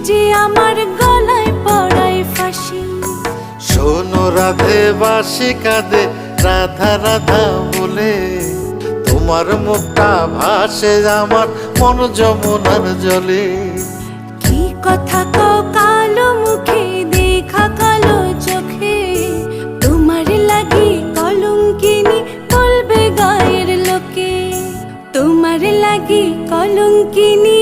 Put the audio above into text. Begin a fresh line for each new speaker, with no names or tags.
যে আমার গলায় পড়ায় ফাঁসি।
শোনো রাধে বাঁশি কাঁদে রাধা রাধা বলে, তোমার মুখটা ভাসে আমার মন যমুনার জলে।
কি কথা কও কালো মুখে দেখা কালো চোখে, তোমার লাগি কলঙ্কিনী বলবে গায়ের লোকে, তোমার লাগি কলঙ্কিনী